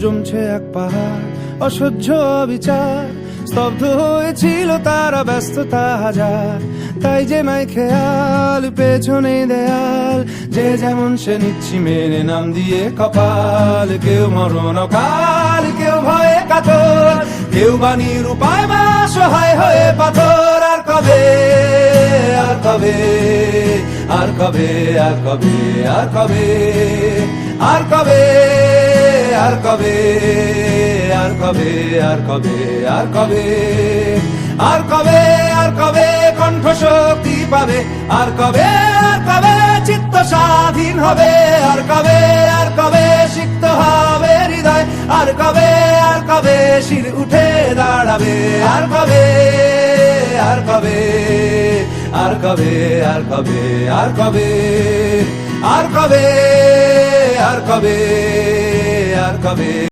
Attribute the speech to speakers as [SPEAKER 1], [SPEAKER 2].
[SPEAKER 1] জমছে এক পাহাড় অসহ্য বিচার, স্তব্ধ হয়েছিল তারা ব্যস্ততা হাজার। তাই যে নাই খেয়াল পেছনে দেয়াল, যে যেমন সে নিচ্ছি মেনে নাম দিয়ে কপাল। কেউ মরণ কাল, কেউ ভয়ে কাতর, কেউ বাণীর উপায় বা সহায় হয়ে পাথর। আর কবে, আর কবে, আর কবে, আর কবে, আর কবে, আর কবে, আর কবে, আর কবে, আর কবে, আর কবে, আর কবে, আর কবে কণ্ঠ শক্তি পাবে, আর কবে, আর কবে চিত্ত স্বাধীন হবে, আর কবে, আর কবে সিক্ত হবে হৃদয়, আর কবে, আর কবে শির উঠে দাঁড়াবে, আর কবে, আর কবে, আর কবে, আর কবে, আর কবে, আর কবে, আর কবে, আর কবে।